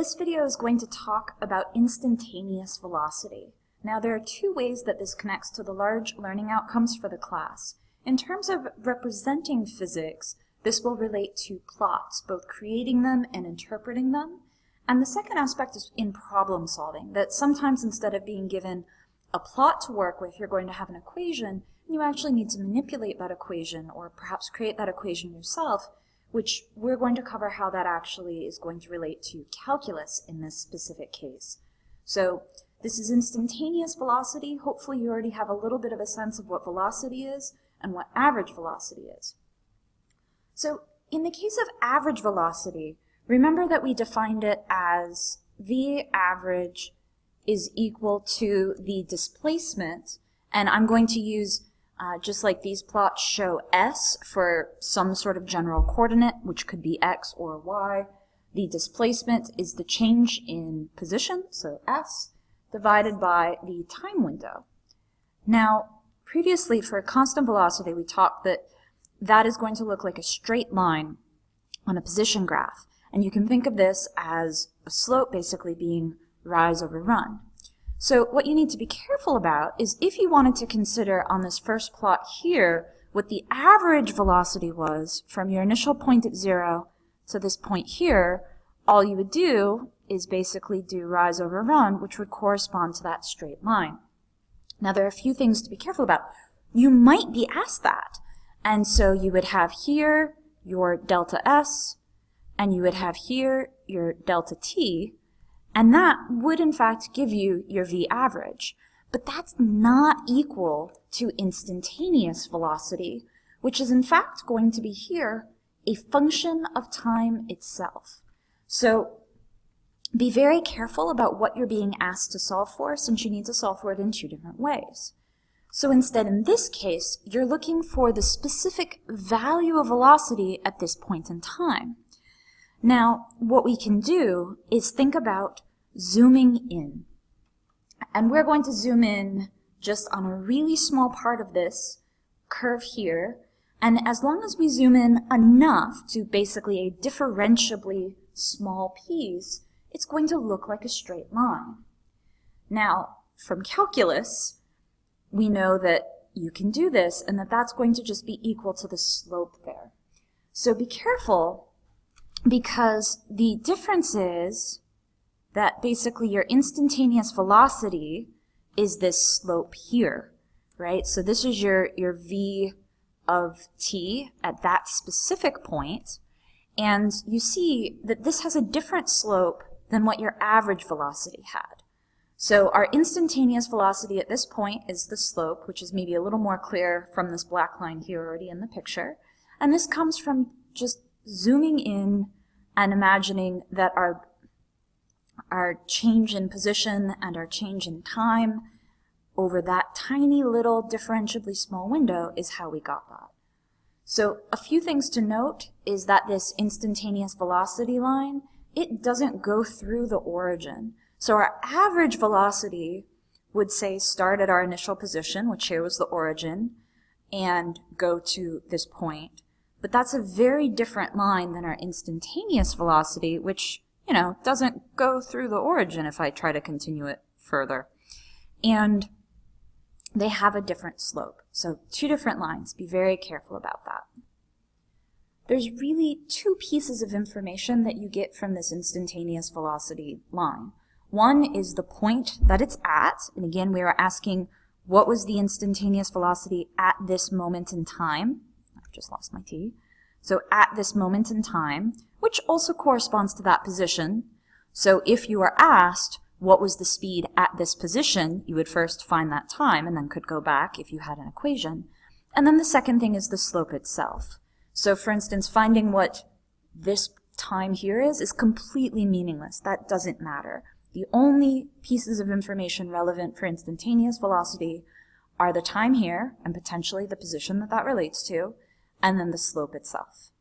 This video is going to talk about instantaneous velocity. Now, there are two ways that this connects to the large learning outcomes for the class. In terms of representing physics, this will relate to plots, both creating them and interpreting them. And the second aspect is in problem solving, that sometimes instead of being given a plot to work with, you're going to have an equation, and you actually need to manipulate that equation or perhaps create that equation yourself, which we're going to cover how that actually is going to relate to calculus in this specific case. So this is instantaneous velocity. Hopefully you already have a little bit of a sense of what velocity is and what average velocity is. So in the case of average velocity, remember that we defined it as v average is equal to the displacement, and I'm going to use just like these plots show s for some sort of general coordinate, which could be x or y. The displacement is the change in position, so s, divided by the time window. Now, previously for constant velocity, we talked that that is going to look like a straight line on a position graph. And you can think of this as a slope basically being rise over run. So what you need to be careful about is if you wanted to consider on this first plot here what the average velocity was from your initial point at 0 to this point here, all you would do is basically do rise over run, which would correspond to that straight line. Now there are a few things to be careful about. You might be asked that. And so you would have here your delta s, and you would have here your delta t, and that would in fact give you your v average. But that's not equal to instantaneous velocity, which is in fact going to be here a function of time itself. So be very careful about what you're being asked to solve for, since you need to solve for it in two different ways. So instead, in this case, you're looking for the specific value of velocity at this point in time. Now, what we can do is think about zooming in. And we're going to zoom in just on a really small part of this curve here. And as long as we zoom in enough to basically a differentiably small piece, it's going to look like a straight line. Now, from calculus, we know that you can do this and that that's going to just be equal to the slope there. So be careful, because the difference is that basically your instantaneous velocity is this slope here, right? So this is your v of t at that specific point, and you see that this has a different slope than what your average velocity had. So our instantaneous velocity at this point is the slope, which is maybe a little more clear from this black line here already in the picture. And this comes from just zooming in and imagining that our change in position and our change in time over that tiny little differentiably small window is how we got that. So a few things to note is that this instantaneous velocity line, it doesn't go through the origin. So our average velocity would say start at our initial position, which here was the origin, and go to this point. But that's a very different line than our instantaneous velocity, which, you know, doesn't go through the origin if I try to continue it further. And they have a different slope. So two different lines. Be very careful about that. There's really two pieces of information that you get from this instantaneous velocity line. One is the point that it's at, and again we are asking what was the instantaneous velocity at this moment in time. I've just lost my t. So at this moment in time, which also corresponds to that position. So if you are asked what was the speed at this position, you would first find that time and then could go back if you had an equation. And then the second thing is the slope itself. So for instance, finding what this time here is completely meaningless. That doesn't matter. The only pieces of information relevant for instantaneous velocity are the time here, and potentially the position that that relates to, and then the slope itself.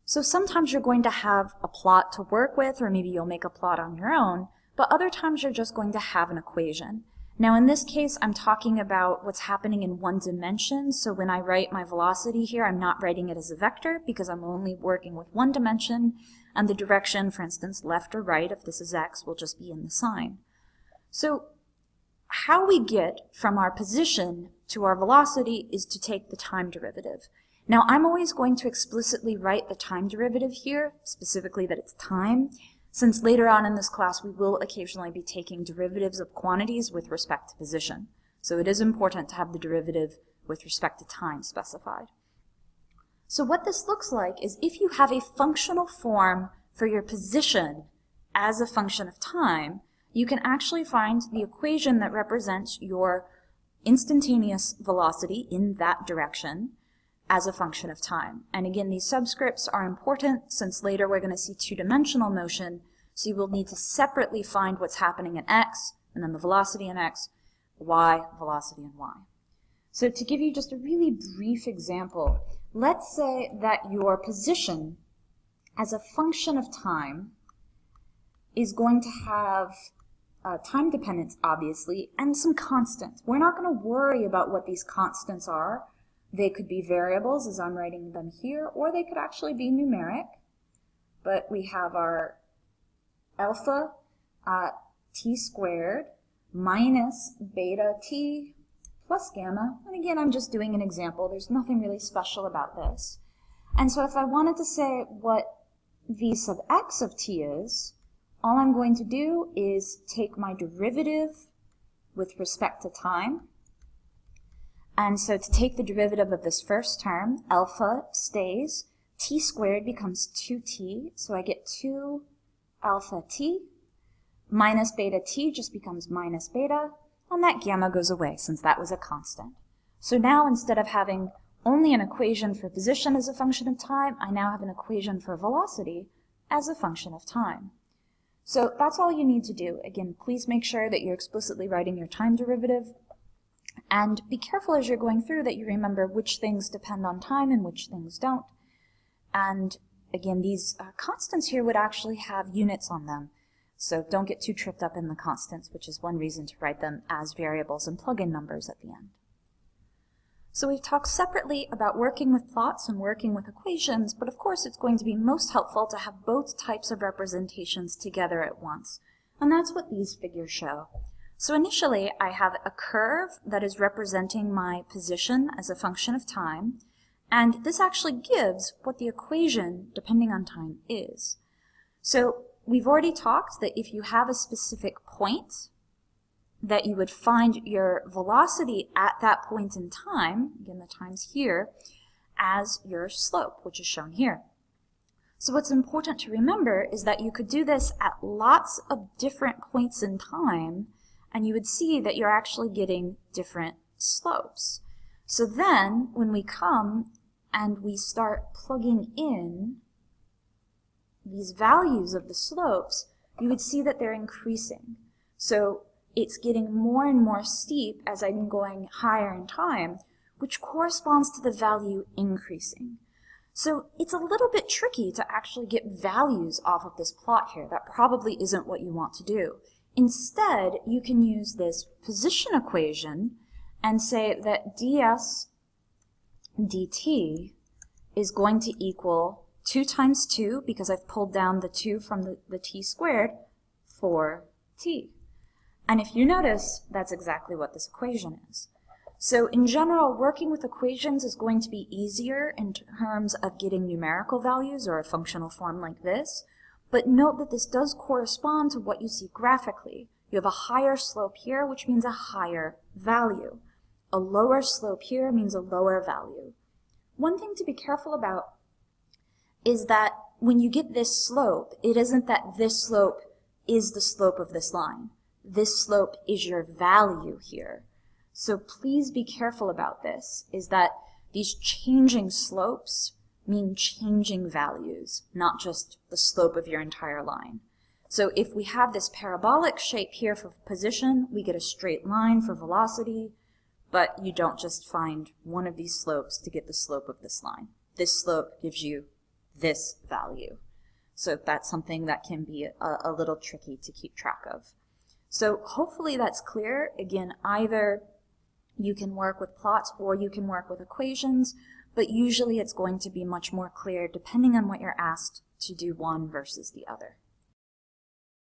So sometimes you're going to have a plot to work with, or maybe you'll make a plot on your own, but other times you're just going to have an equation. Now in this case, I'm talking about what's happening in one dimension, so when I write my velocity here, I'm not writing it as a vector because I'm only working with one dimension, and the direction, for instance, left or right, if this is x, will just be in the sign. So how we get from our position to our velocity is to take the time derivative. Now I'm always going to explicitly write the time derivative here, specifically that it's time, since later on in this class we will occasionally be taking derivatives of quantities with respect to position. So it is important to have the derivative with respect to time specified. So what this looks like is if you have a functional form for your position as a function of time, you can actually find the equation that represents your instantaneous velocity in that direction as a function of time. And again, these subscripts are important since later we're going to see two-dimensional motion, so you will need to separately find what's happening in x, and then the velocity in x, y, velocity in y. So to give you just a really brief example, let's say that your position as a function of time is going to have time dependence, obviously, and some constants. We're not going to worry about what these constants are. They could be variables, as I'm writing them here, or they could actually be numeric. But we have our alpha t squared minus beta t plus gamma. And again, I'm just doing an example. There's nothing really special about this. And so if I wanted to say what v sub x of t is, all I'm going to do is take my derivative with respect to time. And so to take the derivative of this first term, alpha stays, t squared becomes 2t, so I get 2 alpha t, minus beta t just becomes minus beta, and that gamma goes away since that was a constant. So now instead of having only an equation for position as a function of time, I now have an equation for velocity as a function of time. So that's all you need to do. Again, please make sure that you're explicitly writing your time derivative, and be careful as you're going through that you remember which things depend on time and which things don't. And again, these constants here would actually have units on them. So don't get too tripped up in the constants, which is one reason to write them as variables and plug in numbers at the end. So we've talked separately about working with plots and working with equations, but of course it's going to be most helpful to have both types of representations together at once. And that's what these figures show. So initially, I have a curve that is representing my position as a function of time, and this actually gives what the equation, depending on time, is. So we've already talked that if you have a specific point, that you would find your velocity at that point in time, again the time's here, as your slope, which is shown here. So what's important to remember is that you could do this at lots of different points in time, and you would see that you're actually getting different slopes. So then, when we come and we start plugging in these values of the slopes, you would see that they're increasing. So it's getting more and more steep as I'm going higher in time, which corresponds to the value increasing. So it's a little bit tricky to actually get values off of this plot here. That probably isn't what you want to do. Instead, you can use this position equation and say that ds dt is going to equal 2 times 2, because I've pulled down the 2 from the t squared, 4t. And if you notice, that's exactly what this equation is. So in general, working with equations is going to be easier in terms of getting numerical values or a functional form like this. But note that this does correspond to what you see graphically. You have a higher slope here, which means a higher value. A lower slope here means a lower value. One thing to be careful about is that when you get this slope, it isn't that this slope is the slope of this line. This slope is your value here. So please be careful about this, is that these changing slopes mean changing values, not just the slope of your entire line. So if we have this parabolic shape here for position, we get a straight line for velocity, but you don't just find one of these slopes to get the slope of this line. This slope gives you this value. So that's something that can be a little tricky to keep track of. So hopefully that's clear. Again, either you can work with plots or you can work with equations, but usually it's going to be much more clear depending on what you're asked to do one versus the other.